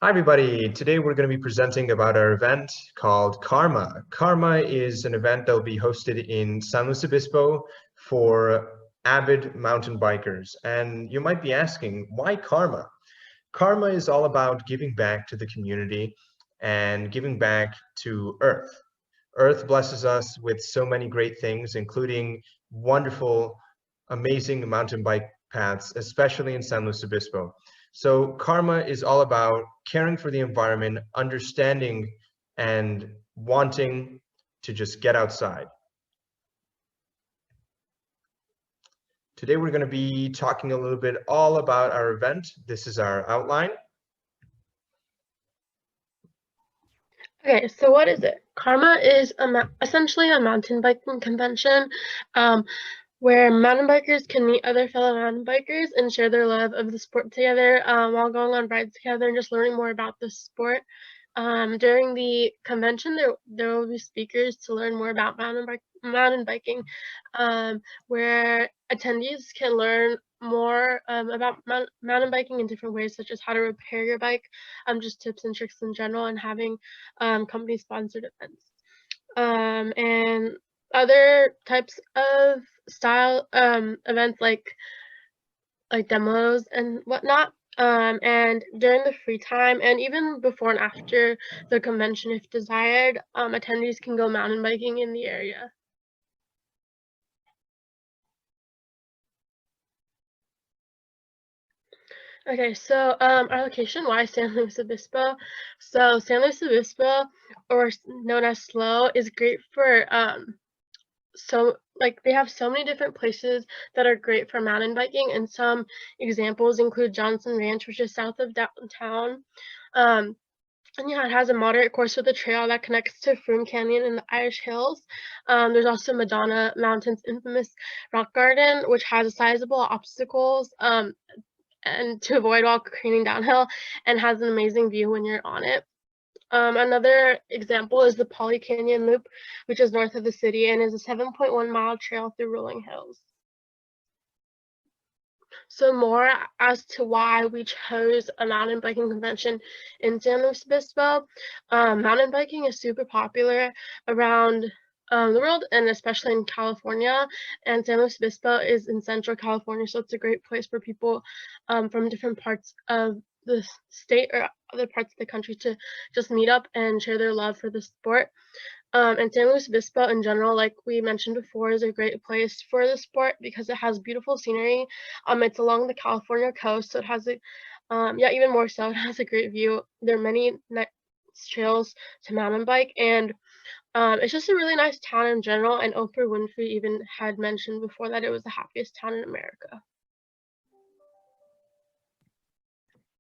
Hi, everybody. Today we're going to be presenting about our event called Karma. Karma is an event that will be hosted in San Luis Obispo for avid mountain bikers. And you might be asking, why Karma? Karma is all about giving back to the community and giving back to Earth. Earth blesses us with so many great things, including wonderful, amazing mountain bike paths, especially in San Luis Obispo. So Karma is all about caring for the environment, understanding and wanting to just get outside. Today we're going to be talking a little bit all about our event. This is our outline. Okay, so what is it? Karma is essentially a mountain biking convention where mountain bikers can meet other fellow mountain bikers and share their love of the sport together while going on rides together and just learning more about the sport. During the convention, there will be speakers to learn more about mountain biking, where attendees can learn more about mountain biking in different ways, such as how to repair your bike, just tips and tricks in general, and having company sponsored events. And other types of style events like demos and whatnot. And during the free time and even before and after the convention, if desired, attendees can go mountain biking in the area. Okay, so our location, why San Luis Obispo? So San Luis Obispo, or known as SLO, is great for they have so many different places that are great for mountain biking, and some examples include Johnson Ranch, which is south of downtown. And yeah, it has a moderate course with a trail that connects to Froome Canyon and the Irish Hills. There's also Madonna Mountain's infamous rock garden, which has sizable obstacles and to avoid while careening downhill, and has an amazing view when you're on it. Another example is the Poly Canyon Loop, which is north of the city and is a 7.1-mile trail through rolling hills. So more as to why we chose a mountain biking convention in San Luis Obispo. Mountain biking is super popular around the world, and especially in California, and San Luis Obispo is in Central California, so it's a great place for people from different parts of the state or other parts of the country to just meet up and share their love for the sport. And San Luis Obispo in general, like we mentioned before, is a great place for the sport because it has beautiful scenery. It's along the California coast, so it has even more so, it has a great view. There are many nice trails to mountain bike, and it's just a really nice town in general, and Oprah Winfrey even had mentioned before that it was the happiest town in America.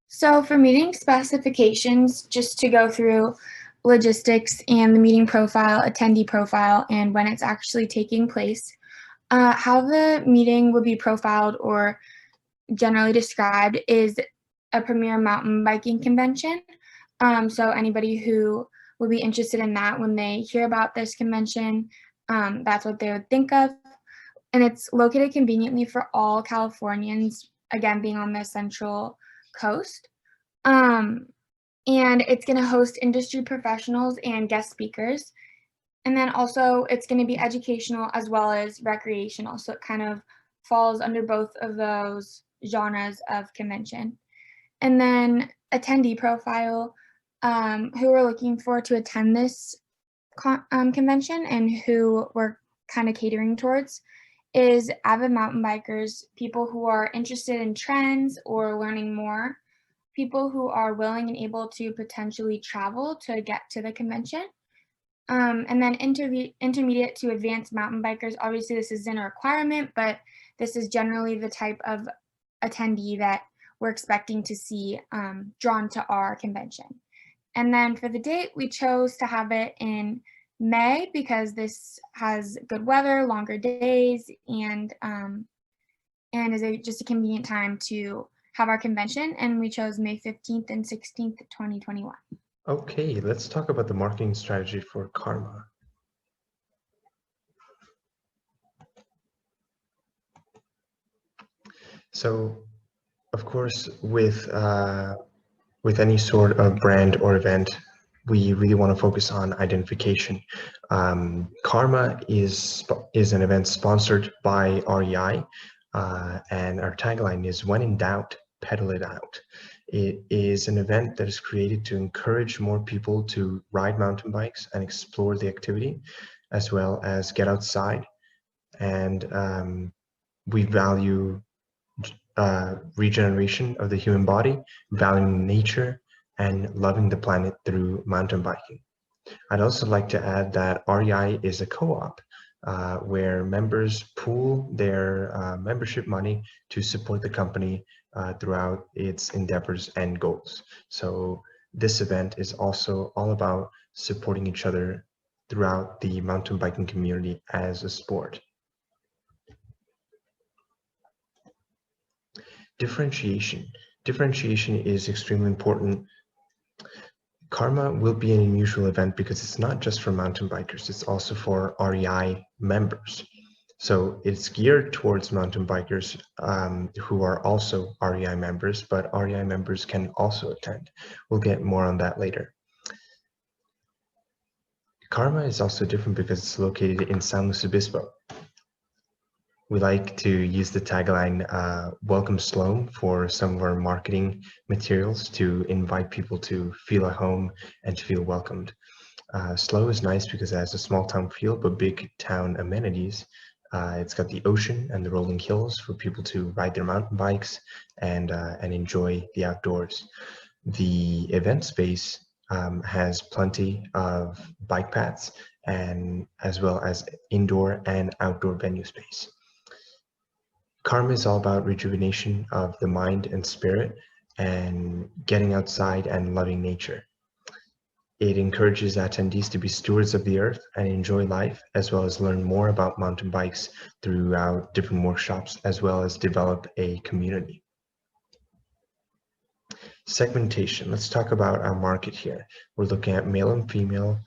So for meeting specifications, just to go through logistics and the meeting profile, attendee profile, and when it's actually taking place, how the meeting will be profiled or generally described is a premier mountain biking convention. So anybody who will be interested in that, when they hear about this convention, that's what they would think of. And it's located conveniently for all Californians, again, being on the Central Coast. And it's going to host industry professionals and guest speakers. And then also it's going to be educational as well as recreational. So it kind of falls under both of those genres of convention. And then attendee profile, who we're looking for to attend this convention and who we're kind of catering towards is avid mountain bikers, people who are interested in trends or learning more, people who are willing and able to potentially travel to get to the convention. And then intermediate to advanced mountain bikers. Obviously, this isn't a requirement, but this is generally the type of attendee that we're expecting to see drawn to our convention. And then for the date, we chose to have it in May because this has good weather, longer days, and is just a convenient time to have our convention, and we chose May 15th and 16th, 2021. Okay, let's talk about the marketing strategy for Karma. So, of course, with with any sort of brand or event, we really want to focus on identification. Karma is an event sponsored by REI, and our tagline is "When in doubt, pedal it out." It is an event that is created to encourage more people to ride mountain bikes and explore the activity, as well as get outside. And we value regeneration of the human body, valuing nature, and loving the planet through mountain biking. I'd also like to add that REI is a co-op where members pool their membership money to support the company throughout its endeavors and goals. So this event is also all about supporting each other throughout the mountain biking community as a sport. Differentiation. Differentiation is extremely important. Karma will be an unusual event because it's not just for mountain bikers, it's also for REI members. So it's geared towards mountain bikers who are also REI members, but REI members can also attend. We'll get more on that later. Karma is also different because it's located in San Luis Obispo. We like to use the tagline, welcome Sloan, for some of our marketing materials to invite people to feel at home and to feel welcomed. Slow is nice because it has a small town feel, but big town amenities. It's got the ocean and the rolling hills for people to ride their mountain bikes and enjoy the outdoors. The event space has plenty of bike paths, and as well as indoor and outdoor venue space. Karma is all about rejuvenation of the mind and spirit and getting outside and loving nature. It encourages attendees to be stewards of the earth and enjoy life, as well as learn more about mountain bikes throughout different workshops, as well as develop a community. Segmentation. Let's talk about our market here. We're looking at male and female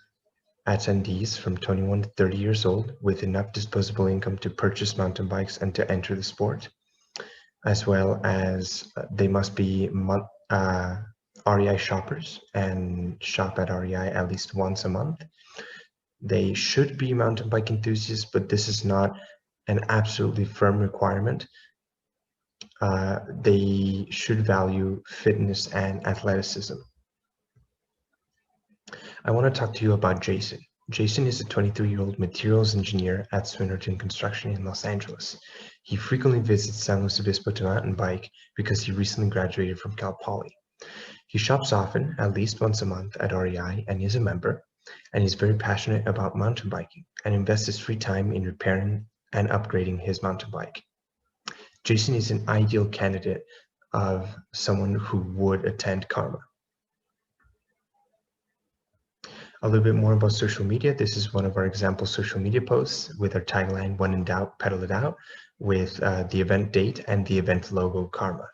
attendees from 21 to 30 years old with enough disposable income to purchase mountain bikes and to enter the sport, as well as they must be REI shoppers and shop at REI at least once a month. They should be mountain bike enthusiasts, but this is not an absolutely firm requirement. They should value fitness and athleticism. I want to talk to you about Jason. Jason is a 23-year-old materials engineer at Swinnerton Construction in Los Angeles. He frequently visits San Luis Obispo to mountain bike because he recently graduated from Cal Poly. He shops often, at least once a month at REI, and is a member, and he's very passionate about mountain biking and invests his free time in repairing and upgrading his mountain bike. Jason is an ideal candidate of someone who would attend Karma. A little bit more about social media. This is one of our example social media posts with our tagline, when in doubt, pedal it out, with the event date and the event logo, Karma.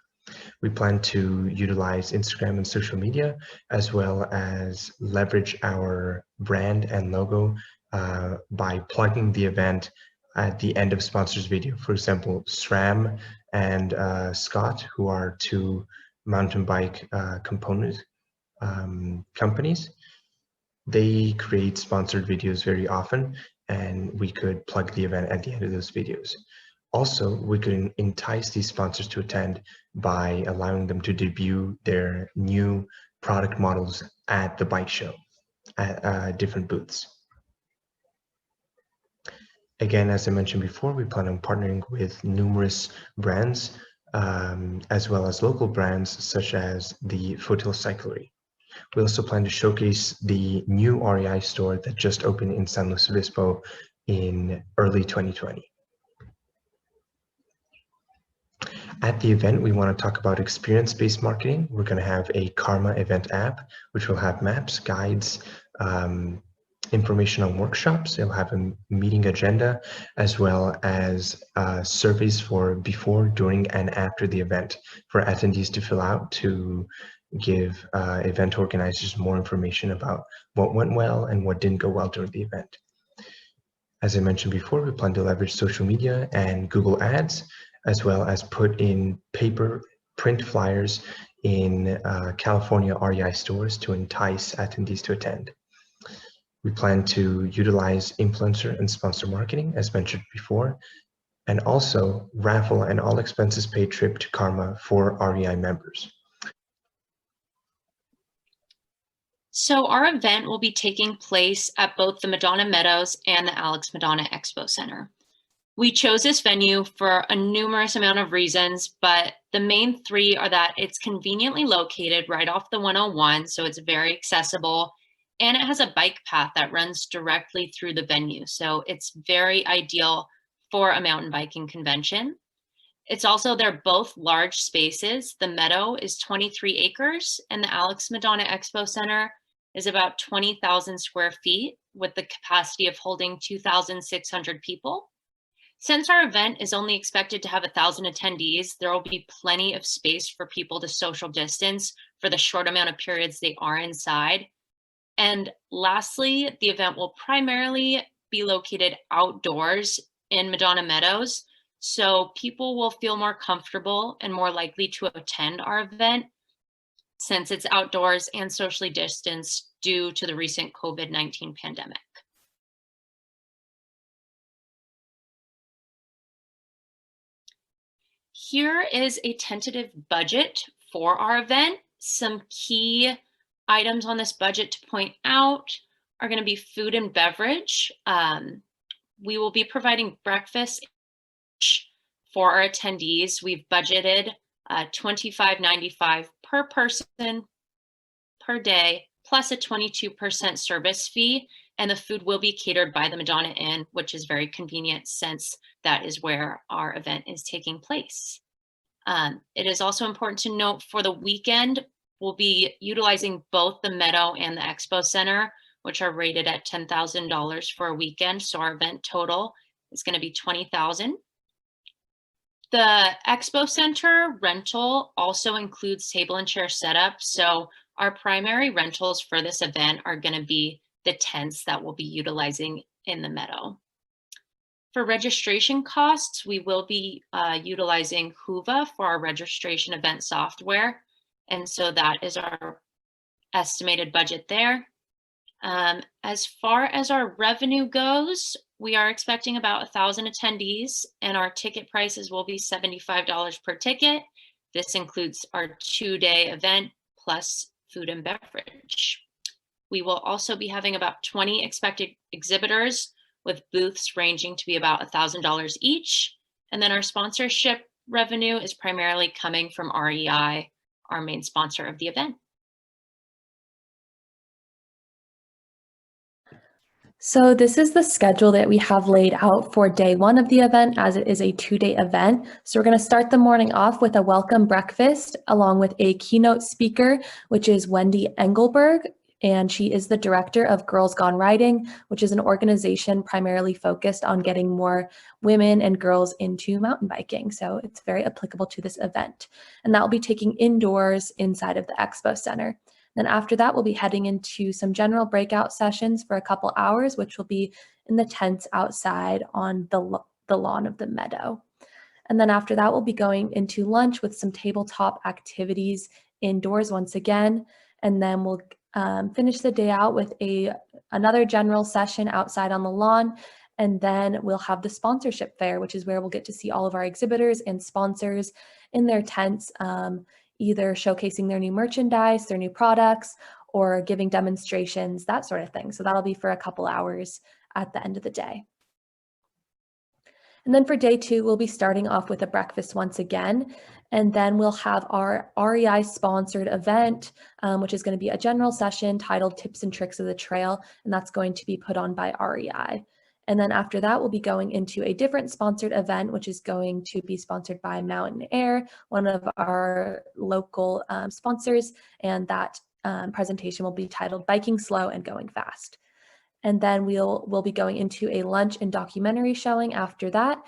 We plan to utilize Instagram and social media, as well as leverage our brand and logo by plugging the event at the end of sponsors video. For example, SRAM and Scott, who are two mountain bike component companies, they create sponsored videos very often, and we could plug the event at the end of those videos. Also, we could entice these sponsors to attend by allowing them to debut their new product models at the bike show at different booths. Again, as I mentioned before, we plan on partnering with numerous brands, as well as local brands such as the Foothill Cyclery. We also plan to showcase the new REI store that just opened in San Luis Obispo in early 2020. At the event, we want to talk about experience-based marketing. We're going to have a Karma event app, which will have maps, guides, information on workshops. It'll have a meeting agenda, as well as surveys for before, during, and after the event for attendees to fill out to give event organizers more information about what went well and what didn't go well during the event. As I mentioned before, we plan to leverage social media and Google Ads, as well as put in print flyers in California REI stores to entice attendees to attend. We plan to utilize influencer and sponsor marketing, as mentioned before, and also raffle an all expenses paid trip to Karma for REI members. So our event will be taking place at both the Madonna Meadows and the Alex Madonna Expo Center. We chose this venue for a numerous amount of reasons, but the main three are that it's conveniently located right off the 101, so it's very accessible, and it has a bike path that runs directly through the venue, so it's very ideal for a mountain biking convention. It's also, they're both large spaces. The Meadow is 23 acres, and the Alex Madonna Expo Center is about 20,000 square feet with the capacity of holding 2,600 people. Since our event is only expected to have 1,000 attendees, there will be plenty of space for people to social distance for the short amount of periods they are inside. And lastly, the event will primarily be located outdoors in Madonna Meadows, so people will feel more comfortable and more likely to attend our event since it's outdoors and socially distanced due to the recent COVID-19 pandemic. Here is a tentative budget for our event. Some key items on this budget to point out are going to be food and beverage. We will be providing breakfast for our attendees. We've budgeted $25.95 per person per day, plus a 22% service fee. And the food will be catered by the Madonna Inn, which is very convenient since that is where our event is taking place. It is also important to note for the weekend, we'll be utilizing both the Meadow and the Expo Center, which are rated at $10,000 for a weekend. So our event total is going to be $20,000. The Expo Center rental also includes table and chair setup. So our primary rentals for this event are going to be the tents that we'll be utilizing in the Meadow. For registration costs, we will be utilizing Huva for our registration event software. And so that is our estimated budget there. As far as our revenue goes, we are expecting about 1,000 attendees, and our ticket prices will be $75 per ticket. This includes our 2-day event plus food and beverage. We will also be having about 20 expected exhibitors with booths ranging to be about $1,000 each. And then our sponsorship revenue is primarily coming from REI, our main sponsor of the event. So this is the schedule that we have laid out for day one of the event, as it is a 2-day event. So we're going to start the morning off with a welcome breakfast along with a keynote speaker, which is Wendy Engelberg. And she is the director of Girls Gone Riding, which is an organization primarily focused on getting more women and girls into mountain biking. So it's very applicable to this event. And that will be taking indoors inside of the Expo Center. Then after that, we'll be heading into some general breakout sessions for a couple hours, which will be in the tents outside on the lawn of the Meadow. And then after that, we'll be going into lunch with some tabletop activities indoors once again. And then we'll finish the day out with another general session outside on the lawn. And then we'll have the sponsorship fair, which is where we'll get to see all of our exhibitors and sponsors in their tents, either showcasing their new merchandise, their new products, or giving demonstrations, that sort of thing. So that'll be for a couple hours at the end of the day. And then for day two, we'll be starting off with a breakfast once again. And then we'll have our REI sponsored event, which is going to be a general session titled Tips and Tricks of the Trail. And that's going to be put on by REI. And then after that, we'll be going into a different sponsored event, which is going to be sponsored by Mountain Air, one of our local sponsors. And that presentation will be titled Biking Slow and Going Fast. And then we'll be going into a lunch and documentary showing after that.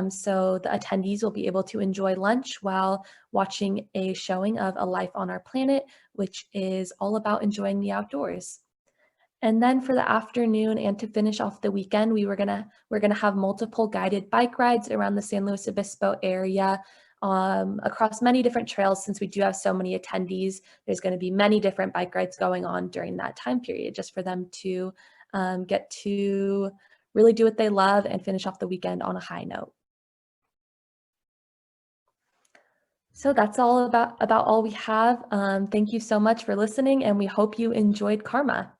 So the attendees will be able to enjoy lunch while watching a showing of A Life on Our Planet, which is all about enjoying the outdoors. And then for the afternoon and to finish off the weekend, we're gonna have multiple guided bike rides around the San Luis Obispo area across many different trails. Since we do have so many attendees, there's going to be many different bike rides going on during that time period, just for them to get to really do what they love and finish off the weekend on a high note. So that's all about all we have. Thank you so much for listening, and we hope you enjoyed Karma.